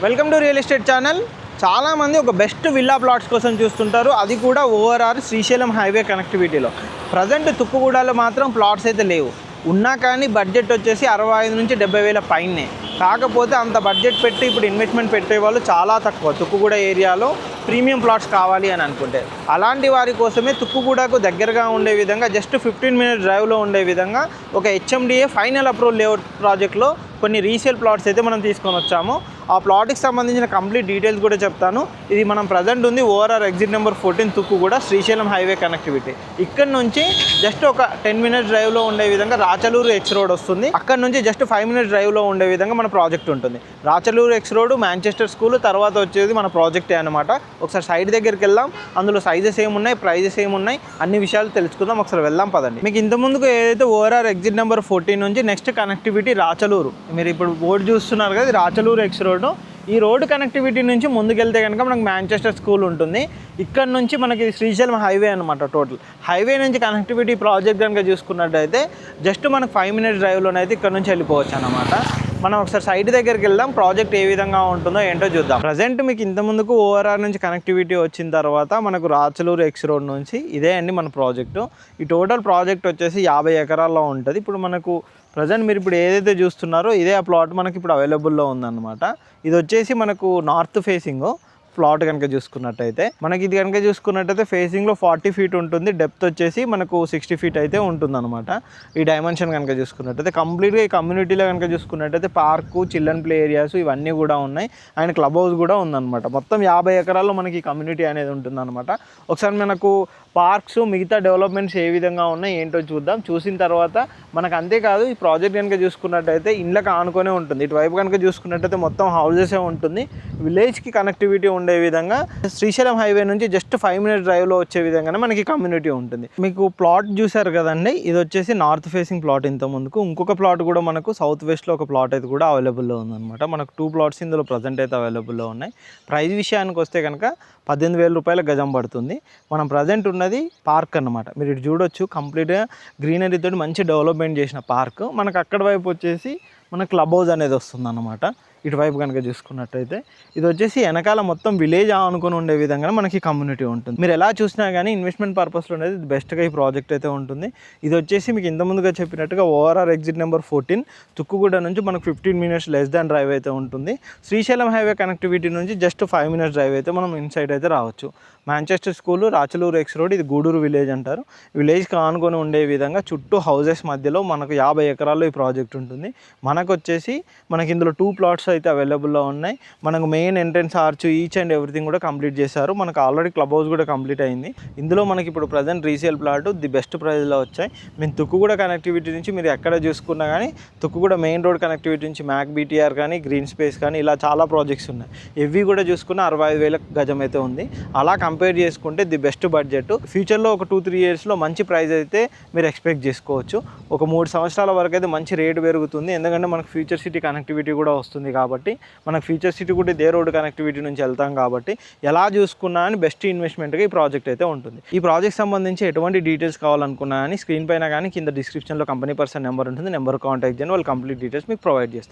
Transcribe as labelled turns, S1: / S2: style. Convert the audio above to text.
S1: Welcome to real estate channel. చాలామంది ఒక best villa plots కోసం చూస్తుంటారు, అది కూడా ఓఆర్ఆర్ శ్రీశైలం హైవే కనెక్టివిటీలో. ప్రజెంట్ తుక్కుగూడలో మాత్రం ప్లాట్స్ అయితే లేవు, ఉన్నా కానీ బడ్జెట్ వచ్చేసి 65 నుంచి 70,000 పైనే. కాకపోతే అంత బడ్జెట్ పెట్టి ఇప్పుడు ఇన్వెస్ట్మెంట్ పెట్టే వాళ్ళు చాలా తక్కువ. తుక్కుగూడ ఏరియాలో ప్రీమియం ప్లాట్స్ కావాలి అని అనుకుంటే అలాంటి వారి కోసమే తుక్కుగూడకు దగ్గరగా ఉండే విధంగా జస్ట్ 15 మినిట్స్ డ్రైవ్లో ఉండే విధంగా ఒక హెచ్ఎండిఏ ఫైనల్ అప్రూవల్ లేఅవుట్ ప్రాజెక్ట్లో కొన్ని రీసేల్ ప్లాట్స్ అయితే మనం తీసుకొని వచ్చాము. ఆ ప్లాట్కి సంబంధించిన కంప్లీట్ డీటెయిల్స్ కూడా చెప్తాను. ఇది మనం ప్రజెంట్ ఉంది ORR exit number 14 Tukkuguda Srisailam highway connectivity. ఇక్కడ నుంచి జస్ట్ ఒక 10 మినిట్స్ డ్రైవ్లో ఉండే విధంగా రాచలూరు ఎక్స్ రోడ్ వస్తుంది. అక్కడ నుంచి జస్ట్ 5 మినిట్స్ డ్రైవ్లో ఉండే విధంగా మన ప్రాజెక్ట్ ఉంటుంది. Rachaluru X road, Manchester school తర్వాత వచ్చేది మన ప్రాజెక్టే అనమాట. ఒకసారి సైడ్ దగ్గరికి వెళ్దాం, అందులో సైజెస్ ఏమున్నాయి, ప్రైజెస్ ఏమున్నాయి, అన్ని విషయాలు తెలుసుకుందాం. ఒకసారి వెళ్దాం పదండి. మీకు ఇంతకుముందుకు ఏదైతే ఓఆర్ఆర్ ఎగ్జిట్ నెంబర్ 14 నుంచి నెక్స్ట్ కనెక్టివిటీ రాచలూరు, మీరు ఇప్పుడు బోర్డు చూస్తున్నారు కదా, రాచలూరు ఎక్స్ రోడ్. ఈ రోడ్ కనెక్టివిటీ నుంచి ముందుకెళ్తే కనుక మనకు మాంచెస్టర్ స్కూల్ ఉంటుంది. ఇక్కడ నుంచి మనకి శ్రీశైలం హైవే అనమాట. టోటల్ హైవే నుంచి కనెక్టివిటీ ప్రాజెక్ట్ కనుక చూసుకున్నట్టయితే జస్ట్ మనకు 5 మినిట్స్ డ్రైవ్లోనైతే ఇక్కడ నుంచి వెళ్ళిపోవచ్చు అనమాట. మనం ఒకసారి సైట్ దగ్గరికి వెళ్దాం, ప్రాజెక్ట్ ఏ విధంగా ఉంటుందో ఏంటో చూద్దాం. ప్రజెంట్ మీకు ఇంతకుముందుకు ఓఆర్ఆర్ నుంచి కనెక్టివిటీ వచ్చిన తర్వాత మనకు రాచలూరు ఎక్స్ రోడ్ నుంచి ఇదే అండి మన ప్రాజెక్టు. ఈ టోటల్ ప్రాజెక్ట్ వచ్చేసి 50 ఎకరాల్లో ఉంటుంది. ఇప్పుడు మనకు ప్రజెంట్ మీరు ఇప్పుడు ఏదైతే చూస్తున్నారో ఇదే ఆ ప్లాట్ మనకి ఇప్పుడు అవైలబుల్లో ఉందన్నమాట. ఇది వచ్చేసి మనకు నార్త్ ఫేసింగ్ ప్లాట్ కనుక చూసుకున్నట్టయితే, మనకి ఇది కనుక చూసుకున్నట్టయితే ఫేసింగ్లో 40 ఫీట్ ఉంటుంది, డెప్త్ వచ్చేసి మనకు 60 ఫీట్ అయితే ఉంటుందన్నమాట. ఈ డైమెన్షన్ కనుక చూసుకున్నట్టయితే కంప్లీట్గా ఈ కమ్యూనిటీలో కనుక చూసుకున్నట్టయితే పార్కు, చిల్డ్రన్ ప్లే ఏరియాస్ ఇవన్నీ కూడా ఉన్నాయి. అండ్ క్లబ్ హౌస్ కూడా ఉందన్నమాట. మొత్తం 50 ఎకరాల్లో మనకి ఈ కమ్యూనిటీ అనేది ఉంటుందన్నమాట. ఒకసారి మనకు పార్క్స్, మిగతా డెవలప్మెంట్స్ ఏ విధంగా ఉన్నాయి ఏంటో చూద్దాం. చూసిన తర్వాత మనకు అంతేకాదు, ఈ ప్రాజెక్ట్ కనుక చూసుకున్నట్టయితే ఇండ్లకు ఆనుకొనే ఉంటుంది. ఇటువైపు కనుక చూసుకున్నట్టయితే మొత్తం హౌజెసే ఉంటుంది. విలేజ్కి కనెక్టివిటీ ఉండే విధంగా శ్రీశైలం హైవే నుంచి జస్ట్ 5 మినిట్స్ డ్రైవ్లో వచ్చే విధంగానే మనకి కమ్యూనిటీ ఉంటుంది. మీకు ప్లాట్ చూసారు కదండి, ఇది వచ్చేసి నార్త్ ఫేసింగ్ ప్లాట్. ఇంత ముందుకు ఇంకొక ప్లాట్ కూడా మనకు సౌత్ వెస్ట్లో ఒక ప్లాట్ అయితే కూడా అవైలబుల్లో ఉందన్నమాట. మనకు 2 ప్లాట్స్ ఇందులో ప్రజెంట్ అయితే అవైలబుల్లో ఉన్నాయి. ప్రైస్ విషయానికి వస్తే కనుక 18,000 రూపాయల గజం పడుతుంది. మనం ప్రజెంట్ ఉన్నది పార్క్ అన్నమాట. మీరు ఇటు చూడొచ్చు, కంప్లీట్గా గ్రీనరీతో మంచి డెవలప్మెంట్ చేసిన పార్క్. మనకు అక్కడ వైపు వచ్చేసి మన క్లబ్ హౌస్ అనేది వస్తుంది అన్నమాట. ఇటువైపు కనుక చూసుకున్నట్టయితే ఇది వచ్చేసి వెనకాల మొత్తం విలేజ్ ఆనుకొని ఉండే విధంగా మనకి కమ్యూనిటీ ఉంటుంది. మీరు ఎలా చూసినా కానీ ఇన్వెస్ట్మెంట్ పర్పస్లో అనేది బెస్ట్గా ఈ ప్రాజెక్ట్ అయితే ఉంటుంది. ఇది వచ్చేసి మీకు ఇంతకుముందుగా చెప్పినట్టుగా ఓఆర్ఆర్ ఎగ్జిట్ నెంబర్ 14 తుక్కుగూడ నుంచి మనకు 15 మినిట్స్ లెస్ దాన్ డ్రైవ్ అయితే ఉంటుంది. శ్రీశైలం హైవే కనెక్టివిటీ నుంచి జస్ట్ 5 మినిట్స్ డ్రైవ్ అయితే మనం ఇన్సైడ్ అయితే రావచ్చు. Manchester school, Rachaluru X road, ఇది గూడూరు విలేజ్ అంటారు. విలేజ్కి ఆనుకొని ఉండే విధంగా చుట్టూ హౌజెస్ మధ్యలో మనకు 50 ఎకరాల్లో ఈ ప్రాజెక్ట్ ఉంటుంది. మనకు వచ్చేసి మనకి ఇందులో 2 ప్లాట్స్ అయితే అవైలబుల్లో ఉన్నాయి. మనకు main entrance arch, each and everything కూడా కంప్లీట్ చేశారు. మనకు ఆల్రెడీ క్లబ్ హౌస్ కూడా కంప్లీట్ అయింది. ఇందులో మనకి ఇప్పుడు present resale plot the best ప్రైస్లో వచ్చాయి. మేము తుక్కుగూడ కనెక్టివిటీ నుంచి మీరు ఎక్కడ చూసుకున్నా కానీ తుక్కుగూడ మెయిన్ రోడ్ కనెక్టివిటీ నుంచి మ్యాక్ బీటీఆర్ కానీ, గ్రీన్ స్పేస్ కానీ ఇలా చాలా ప్రాజెక్ట్స్ ఉన్నాయి. ఇవి కూడా చూసుకున్న 65,000 గజం అయితే ఉంది. అలా కంపేర్ చేసుకుంటే ది బెస్ట్ బడ్జెట్. ఫ్యూచర్లో ఒక 2-3 ఇయర్స్లో మంచి ప్రైస్ అయితే మీరు ఎక్స్పెక్ట్ చేసుకోవచ్చు. ఒక 3 సంవత్సరాల వరకు అయితే మంచి రేటు పెరుగుతుంది. ఎందుకంటే మనకు ఫ్యూచర్ సిటీ కనెక్టివిటీ కూడా వస్తుంది కాబట్టి, మనకు ఫ్యూచర్ సిటీ కూడా ఇదే రోడ్ కనెక్టివిటీ నుంచి వెళ్తాం కాబట్టి ఎలా చూసుకున్నా అని బెస్ట్ ఇన్వెస్ట్మెంట్గా ఈ ప్రాజెక్ట్ అయితే ఉంటుంది. ఈ ప్రాజెక్ట్ సంబంధించి ఎటువంటి డీటెయిల్స్ కావాలనుకున్నా కానీ స్క్రీన్ పైన కానీ కింద డిస్క్రిప్షన్లో కంపెనీ పర్సన్ నెంబర్ ఉంటుంది. నెంబర్ కాంటాక్ట్ చేయండి, వాళ్ళు కంప్లీట్ డీటెయిల్స్ మీకు ప్రొవైడ్ చేస్తారు.